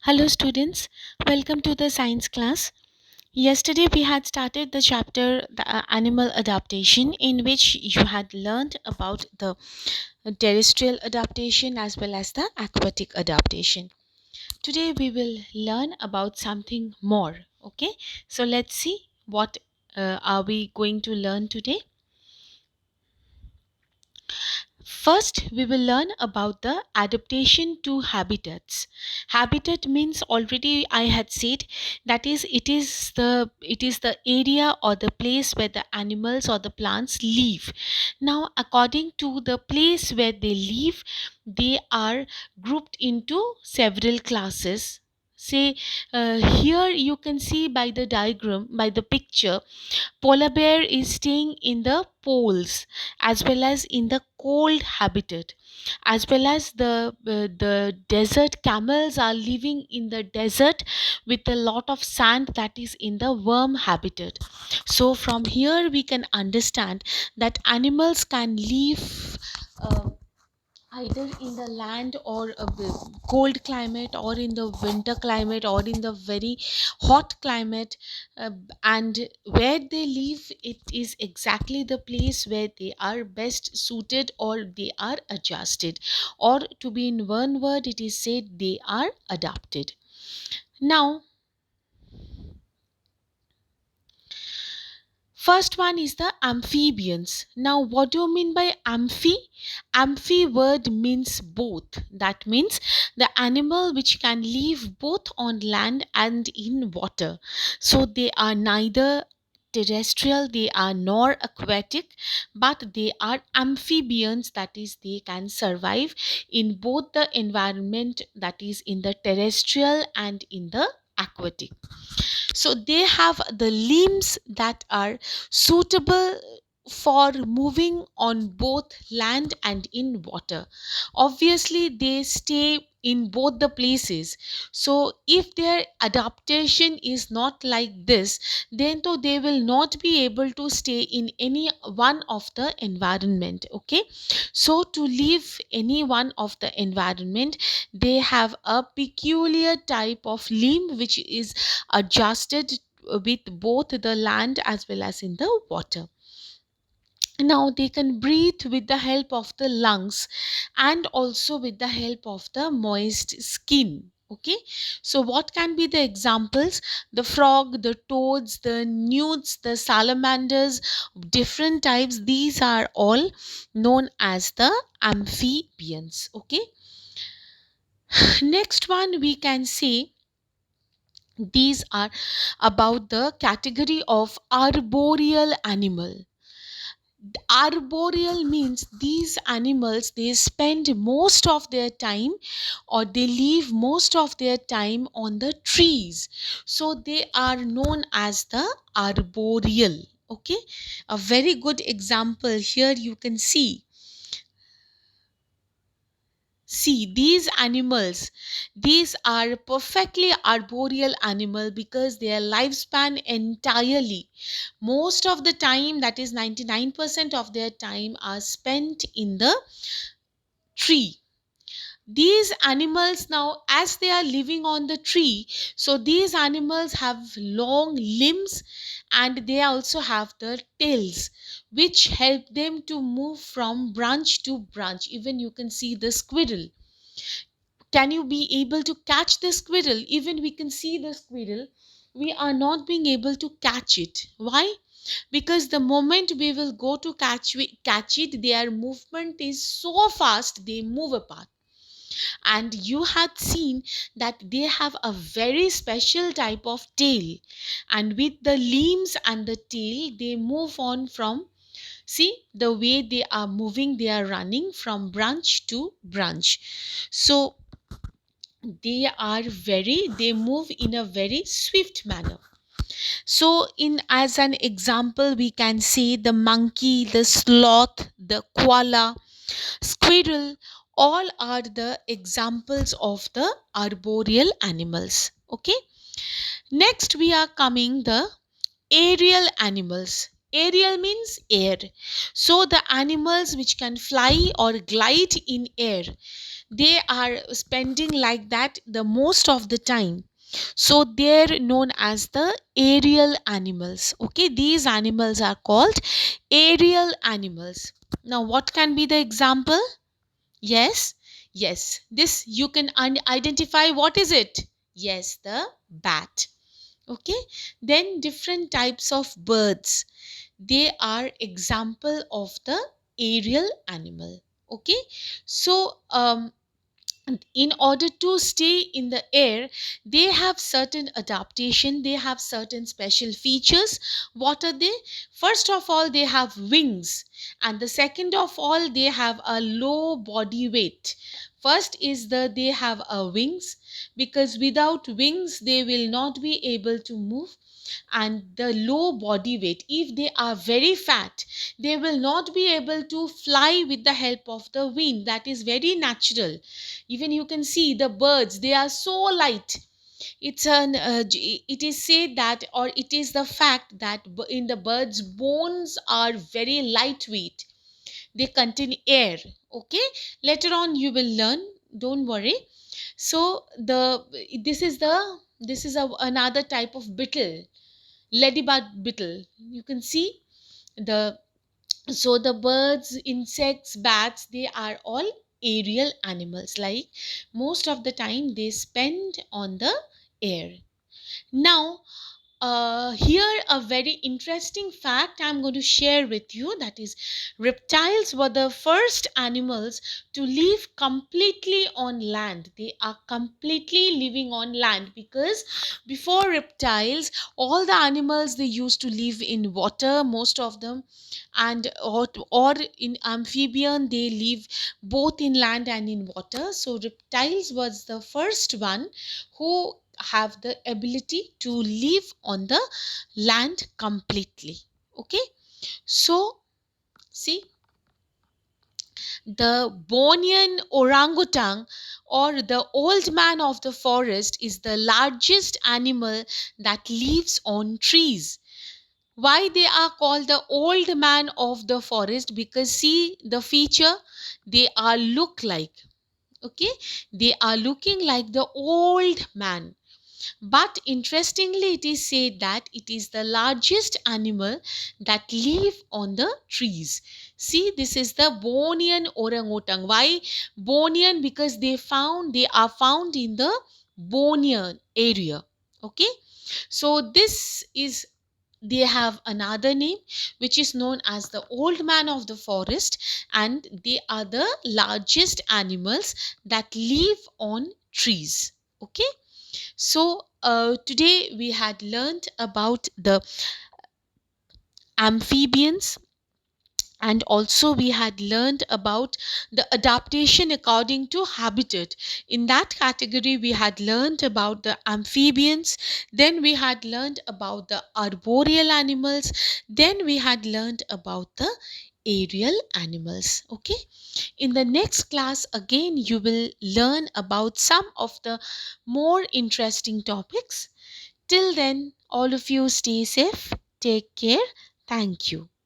Hello, students. Welcome to the science class. Yesterday, we had started the chapter Animal Adaptation, in which you had learned about the terrestrial adaptation as well as the aquatic adaptation. Today, we will learn about something more. Okay, so let's see what are we going to learn today. First, we will learn about the adaptation to habitats. Habitat means already I had said that is it is the area or the place where the animals or the plants live. Now, according to the place where they live, they are grouped into several classes. Say here you can see by the diagram, by the picture, polar bear is staying in the poles as well as in the cold habitat, as well as the desert camels are living in the desert with a lot of sand, that is in the warm habitat. So from here we can understand that animals can live either in the land or a cold climate, or in the winter climate, or in the very hot climate, and where they live, it is exactly the place where they are best suited or they are adjusted, or to be in one word, it is said they are adapted. Now, first one is the amphibians. Now, what do you mean by amphi? Amphi word means both. That means the animal which can live both on land and in water. So they are neither terrestrial, they are nor aquatic, but they are amphibians, that is they can survive in both the environment, that is in the terrestrial and in the aquatic. So they have the limbs that are suitable for moving on both land and in water. Obviously they stay in both the places. So if their adaptation is not like this, then though they will not be able to stay in any one of the environment. Okay, so to live any one of the environment, they have a peculiar type of limb which is adjusted with both the land as well as in the water. Now they can breathe with the help of the lungs and also with the help of the moist skin. Okay, so what can be the examples? The frog, the toads, the newts, the salamanders, different types, these are all known as the amphibians. Okay, next one we can say these are about the category of arboreal animal. Arboreal means these animals, they spend most of their time, or they live most of their time on the trees, so they are known as the arboreal. Okay, a very good example here you can see these animals, these are perfectly arboreal animal because their lifespan entirely, most of the time, that is 99% of their time, are spent in the tree. These animals, now as they are living on the tree, so these animals have long limbs and they also have the tails which help them to move from branch to branch. Even you can see the squirrel, can you be able to catch the squirrel? Even we can see the squirrel, we are not being able to catch it. Why? Because the moment we will go to catch it, their movement is so fast, they move apart. And you had seen that they have a very special type of tail, and with the limbs and the tail they move on from, see the way they are moving, they are running from branch to branch. So they move in a very swift manner. So in as an example we can say the monkey, the sloth, the koala, squirrel, all are the examples of the arboreal animals. Okay, next we are coming the aerial animals. Aerial means air. So the animals which can fly or glide in air, they are spending like that the most of the time. So they're known as the aerial animals. Okay, these animals are called aerial animals. Now, what can be the example? Yes, yes. This you can identify. What is it? Yes, the bat. Okay, then different types of birds, they are example of the aerial animal. Okay, so in order to stay in the air, they have certain adaptation, they have certain special features. What are they? First of all, they have wings, and the second of all, they have a low body weight. First is the they have a wings, because without wings they will not be able to move. And the low body weight, if they are very fat, they will not be able to fly with the help of the wind. That is very natural. Even you can see the birds, they are so light. It is said that, or it is the fact that in the birds bones are very lightweight, they contain air. Okay, later on you will learn, don't worry. So the this is another type of beetle, ladybug beetle. You can see the, so the birds, insects, bats, they are all aerial animals. Like most of the time they spend on the air. Now, here a very interesting fact I'm going to share with you, that is, reptiles were the first animals to live completely on land. They are completely living on land, because before reptiles, all the animals, they used to live in water, most of them, and or in amphibian, they live both in land and in water. So reptiles was the first one who have the ability to live on the land completely. Okay, so see, the Bornean orangutan, or the old man of the forest, is the largest animal that lives on trees. Why they are called the old man of the forest? Because see the feature, they are look like, okay, they are looking like the old man. But interestingly, it is said that it is the largest animal that live on the trees. See, this is the Bornean orangutan. Why Bornean? Because they are found in the Bornean area. Okay, so this is, they have another name which is known as the old man of the forest, and they are the largest animals that live on trees. Okay, so today we had learned about the amphibians, and also we had learned about the adaptation according to habitat. In that category, we had learned about the amphibians, then we had learned about the arboreal animals, then we had learned about the aerial animals. Okay, in the next class again you will learn about some of the more interesting topics. Till then, all of you stay safe, take care, thank you.